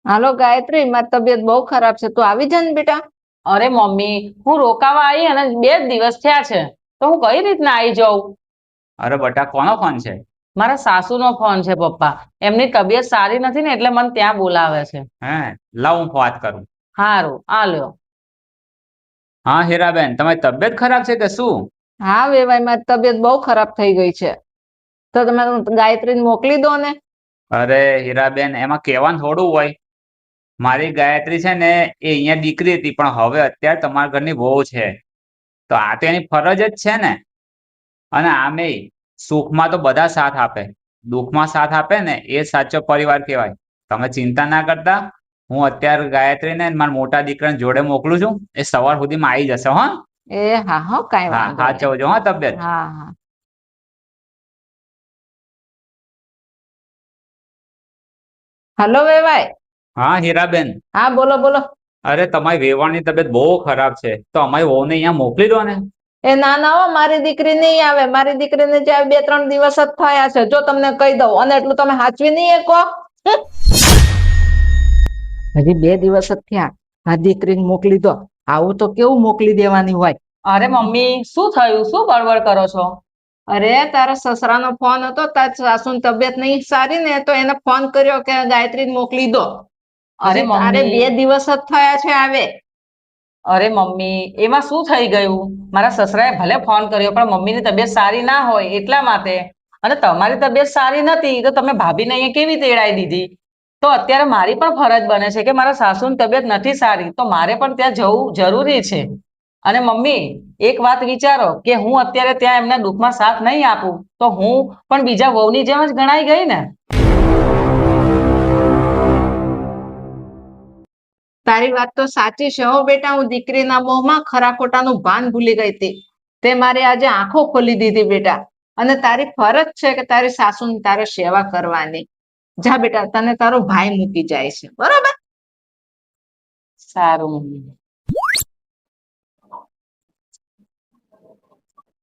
હાલો ગાયત્રી, મારી તબિયત બહુ ખરાબ છે, તું આવી જા ને બેટા. અરે મમ્મી, હું રોકાવા આવી અને 2 જ દિવસ થયા છે, તો હું કઈ રીતના આવી જાઉં? અરે બટા, કોનો ફોન છે? મારા સાસુનો ફોન છે પપ્પા. એમની તબિયત સારી નથી ને એટલે મને ત્યાં બોલાવે છે. હે, લાવ હું વાત કરું. હારું, આ લ્યો. હા હીરાબેન, તમારી તબિયત ખરાબ છે કે શું? હા વેવાઈ, મારી તબિયત બહુ ખરાબ થઈ ગઈ છે, તો તમે ગાયત્રીને મોકલી દો ને. અરે હીરાબેન, એમાં કહેવાનું થોડું હોય. મારી ગાયત્રી છે ને, એ અહીંયા દીકરી હતી, પણ હવે અત્યારે તમારા ઘરની વહુ છે, તો આ તો એની ફરજ જ છે ને. અને આમે સુખમાં તો બધા સાથ આપે, દુઃખમાં સાથ આપે ને એ સાચો પરિવાર કહેવાય. તમે ચિંતા ના કરતા, હું અત્યારે ગાયત્રીને મારા મોટા દીકરાને જોડે મોકલું છું, એ સવાર સુધીમાં આવી જશે. હો. એ હા હો, કઈ હા, વાંધો નહીં. સાચવજો હો તબિયત. હા હા. હલો વેવાઈ. હા હીરાબેન. હા બોલો બોલો. અરે તમારી વેવાણની તબિયત બહુ ખરાબ છે, તો અમારી વહુને અહીંયા મોકલી દો ને. એ ના ના હો, મારી દીકરી નહીં આવે. મારી દીકરીને જે 2-3 દિવસ જ થયા છે, જો તમને કહી દઉં. અને એટલું તમે સાચવી નહીં શકો. હજી 2 દિવસ જ થયા, આ દીકરીને મોકલી દો. આવું તો કેવું મોકલી દેવાની હોય. અરે મમ્મી, શું થયું? શું બળબડ કરો છો? અરે તારા સસરાનો ફોન હતો, તારી સાસુની તબિયત નહીં સારી ને, તો એને ફોન કર્યો કે ગાયત્રીને મોકલી દો. અરે હજી તારે મમ્મી, 2 દિવસ જ થયા છે આવે. અરે મમ્મી, એમાં શું થઈ ગયું? મારા સસરાએ ભલે ફોન કર્યો, પણ મમ્મીની તબિયત સારી ના હોય એટલા માટે. અને તમારી તબિયત સારી નથી તો તમે ભાભીને અહીંયા કેવી તેડાઈ દીધી? તો અત્યારે મારી પણ ફરજ બને છે કે મારા સાસુની તબિયત નથી સારી, તો મારે પણ ત્યાં જવું જરૂરી છે. અને મમ્મી, એક વાત વિચારો કે હું અત્યારે ત્યાં એમના દુઃખમાં સાથ નહીં આપું, તો હું પણ બીજા વહુની જેમ જ ગણાઈ ગઈ ને. તારી વાત તો સાચી છે હો બેટા. હું દીકરીના મોહમાં ખરા ખોટાનું ભાન ભૂલી ગઈ હતી. તે મારી આજે આંખો ખોલી દીધી બેટા. અને તારી ફરજ છે કે તારી સાસુની તારે સેવા કરવાની. જા બેટા, તને તારો ભાઈ મૂકી જાય છે, બરોબર? સારું મમ્મી.